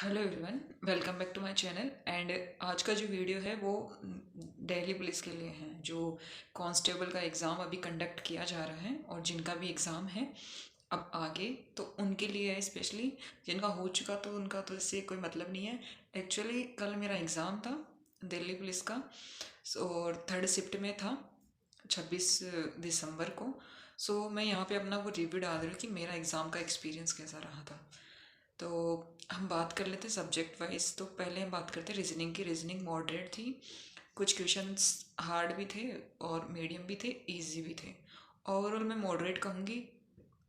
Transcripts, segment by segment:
Hello everyone, welcome back to my channel. And आज का जो वीडियो है वो दिल्ली पुलिस के लिए है, जो कांस्टेबल का एग्ज़ाम अभी कंडक्ट किया जा रहा है और जिनका भी एग्ज़ाम है अब आगे, तो उनके लिए है स्पेशली। जिनका हो चुका तो उनका तो इससे कोई मतलब नहीं है। एक्चुअली कल मेरा एग्ज़ाम था दिल्ली पुलिस का, और थर्ड शिफ्ट में था 26 दिसंबर को। सो मैं यहाँ पे अपना वो रिव्यू डाल रही हूँ कि मेरा एग्ज़ाम का एक्सपीरियंस कैसा रहा था। तो हम बात कर लेते सब्जेक्ट वाइज। तो पहले हम बात करते रीजनिंग की। रीजनिंग मॉडरेट थी, कुछ क्वेश्चंस हार्ड भी थे और मीडियम भी थे, इजी भी थे। ओवरऑल मैं मॉडरेट कहूँगी,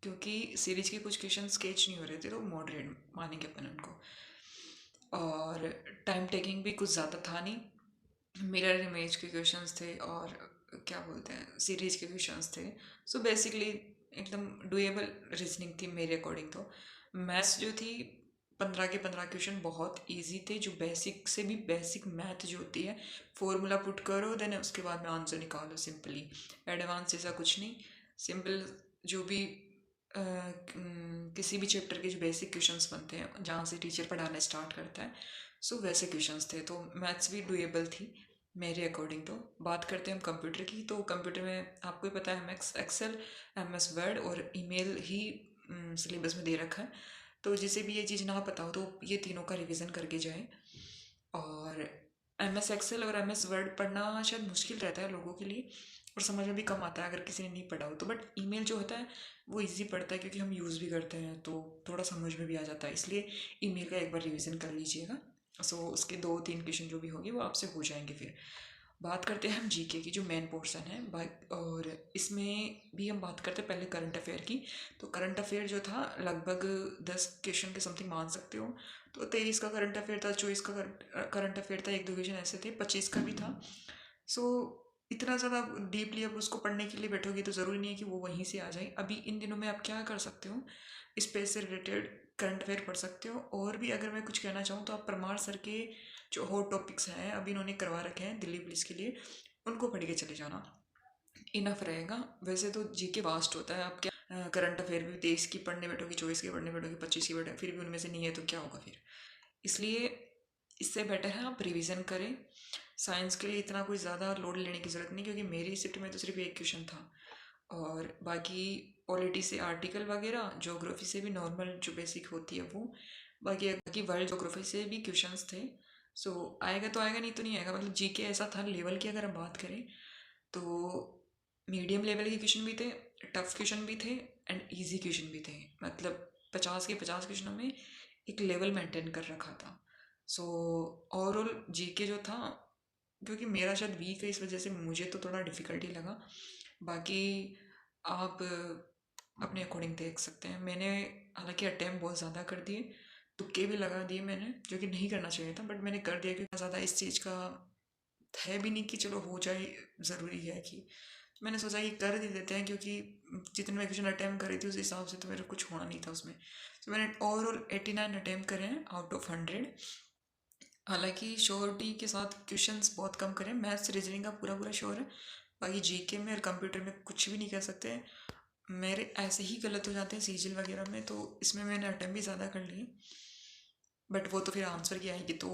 क्योंकि सीरीज के कुछ क्वेश्चन स्केच नहीं हो रहे थे, तो मॉडरेट मानेंगे अपन उनको। और टाइम टेकिंग भी कुछ ज़्यादा था नहीं। मिरर इमेज के क्वेश्चंस थे और क्या बोलते हैं, सीरीज के क्वेश्चंस थे। सो बेसिकली एकदम डुएबल रीजनिंग थी मेरे अकॉर्डिंग। तो मैथ्स जो थी, 15 के 15 क्वेश्चन बहुत इजी थे, जो बेसिक से भी बेसिक मैथ जो होती है, फॉर्मूला पुट करो देन उसके बाद में आंसर निकालो सिंपली। एडवांस जैसा कुछ नहीं, सिंपल। जो भी किसी भी चैप्टर के जो बेसिक क्वेश्चंस बनते हैं जहाँ से टीचर पढ़ाना स्टार्ट करता है, सो वैसे क्वेश्चंस थे। तो मैथ्स भी डुएबल थी मेरे अकॉर्डिंग। तो बात करते हैं हम कंप्यूटर की। तो कंप्यूटर में आपको ही पता है, एक्सेल, MS वर्ड और ईमेल ही सिलेबस में दे रखा है। तो जिसे भी ये चीज़ ना पता हो तो ये तीनों का रिवीजन करके जाए। और MS एक्सेल और MS वर्ड पढ़ना शायद मुश्किल रहता है लोगों के लिए, और समझ में भी कम आता है अगर किसी ने नहीं पढ़ा हो तो। बट ईमेल जो होता है वो इजी पड़ता है, क्योंकि हम यूज़ भी करते हैं तो थोड़ा समझ में भी आ जाता है। इसलिए ईमेल का एक बार रिवीजन कर लीजिएगा। सो उसके 2-3 क्वेश्चन जो भी होंगे वो आपसे हो जाएंगे। फिर बात करते हैं हम जीके की, जो मेन पोर्शन है। और इसमें भी हम बात करते हैं पहले करंट अफेयर की। तो करंट अफेयर जो था, लगभग 10 क्वेश्चन के समथिंग मान सकते हो। तो 23 का करंट अफेयर था, 24 का करंट अफेयर था, 1-2 क्वेश्चन ऐसे थे, 25 का भी था। सो इतना ज़्यादा डीपली अब उसको पढ़ने के लिए बैठोगे तो ज़रूरी नहीं है कि वो वहीं से आ जाए। अभी इन दिनों में आप क्या कर सकते हो, स्पेस से रिलेटेड करंट अफेयर पढ़ सकते हो। और भी अगर मैं कुछ कहना चाहूँ तो आप परमार सर के जो हॉट टॉपिक्स हैं अभी इन्होंने करवा रखे हैं दिल्ली पुलिस के लिए, उनको पढ़ के चले जाना, इनफ रहेगा। वैसे तो जीके वास्ट होता है, आप क्या करंट अफेयर भी 23 की पढ़ने बैठोगे, 24 की पढ़ने बैठोगे, 25 की बैठे, फिर भी उनमें से नहीं है तो क्या होगा फिर। इसलिए इससे बेटर है आप रिवीजन करें। साइंस के लिए इतना कोई ज़्यादा लोड लेने की ज़रूरत नहीं, क्योंकि मेरी शिफ्ट में तो सिर्फ एक क्वेश्चन था। और बाकी पॉलिटी से आर्टिकल वगैरह, ज्योग्राफी से भी नॉर्मल जो बेसिक होती है वो। बाकी वर्ल्ड ज्योग्राफी से भी क्वेश्चंस थे। सो आएगा तो आएगा, नहीं तो नहीं आएगा। मतलब जीके ऐसा था लेवल की अगर हम बात करें तो मीडियम लेवल के क्वेश्चन भी थे, टफ क्वेश्चन भी थे एंड इजी क्वेश्चन भी थे। मतलब 50 के 50 क्वेश्चनों में एक लेवल मेंटेन कर रखा था। सो ओवरऑल जीके जो था, क्योंकि मेरा शायद वीक है इस वजह से मुझे तो थोड़ा डिफ़िकल्ट ही लगा। बाकी आप अपने अकॉर्डिंग देख सकते हैं। मैंने हालांकि अटैम्प्ट बहुत ज़्यादा कर दिए, तुक्के भी लगा दिए मैंने, जो कि नहीं करना चाहिए था, बट मैंने कर दिया क्योंकि ज़्यादा इस चीज़ का है भी नहीं कि चलो हो जाए, ज़रूरी है कि। मैंने सोचा कि कर ही देते हैं, क्योंकि जितने मैं क्वेश्चन अटैम्प्ट करी थी उस हिसाब से तो मेरा कुछ होना नहीं था उसमें। तो मैंने ओवरऑल 89 अटैम्प्ट करे हैं आउट ऑफ 100। हालांकि श्योरिटी के साथ क्वेश्चंस बहुत कम करें, मैथ्स रीजनिंग का पूरा पूरा श्योर है। बाकी जीके में और कंप्यूटर में कुछ भी नहीं कह सकते। मेरे ऐसे ही गलत हो जाते हैं सीजल वगैरह में, तो इसमें मैंने अटैम्प्ट भी ज़्यादा कर लिए। बट वो तो फिर आंसर की आएगी तो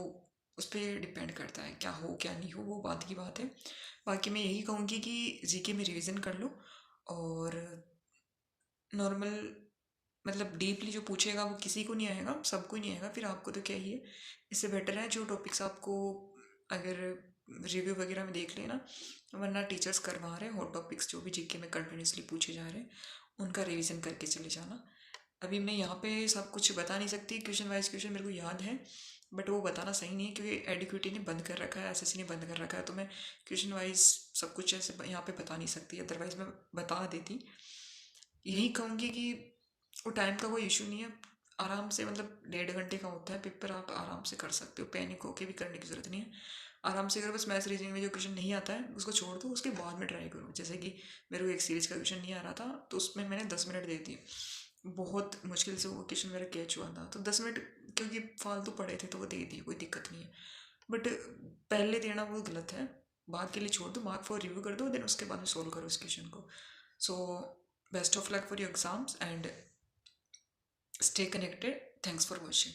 उस पर डिपेंड करता है, क्या हो क्या नहीं हो वो बात की बात है। बाकी मैं यही कहूँगी कि जीके में रिवीजन कर लो। और नॉर्मल, मतलब डीपली जो पूछेगा वो किसी को नहीं आएगा, सबको ही नहीं आएगा, फिर आपको तो क्या ही है। इससे बेटर है जो टॉपिक्स आपको अगर रिव्यू वगैरह में देख लेना, वरना टीचर्स करवा रहे हैं हॉट टॉपिक्स जो भी जीके में कंटिन्यूसली पूछे जा रहे हैं, उनका रिवीजन करके चले जाना। अभी मैं यहाँ पे सब कुछ बता नहीं सकती, क्वेश्चन वाइज क्वेश्चन मेरे को याद है, बट वो बताना सही नहीं है क्योंकि एडुकेटी ने बंद कर रखा है, SSC ने बंद कर रखा है। तो मैं क्वेश्चन वाइज सब कुछ ऐसे यहाँ पे बता नहीं सकती, अदरवाइज मैं बता देती। यही कहूँगी कि वो टाइम का कोई इशू नहीं है। आराम से, मतलब 1.5 घंटे का होता है पेपर, आप आराम से कर सकते हो, पैनिक होके भी करने की ज़रूरत नहीं है। आराम से करो, बस मैथ्स रीजनिंग में जो क्वेश्चन नहीं आता है उसको छोड़ दो, उसके बाद में ट्राई करो। जैसे कि मेरे को एक सीरीज का क्वेश्चन नहीं आ रहा था तो उसमें मैंने 10 मिनट दे दिए, बहुत मुश्किल से वो क्वेश्चन मेरा कैच हुआ था, तो 10 मिनट क्योंकि फालतू पड़े थे तो वो दे दिए, कोई दिक्कत नहीं है। बट पहले देना वो गलत है, बाद के लिए छोड़ दो, मार्क फॉर रिव्यू कर दो, देन उसके बाद में सोल्व करो इस क्वेश्चन को। So best of luck for your exams and stay connected. Thanks for watching.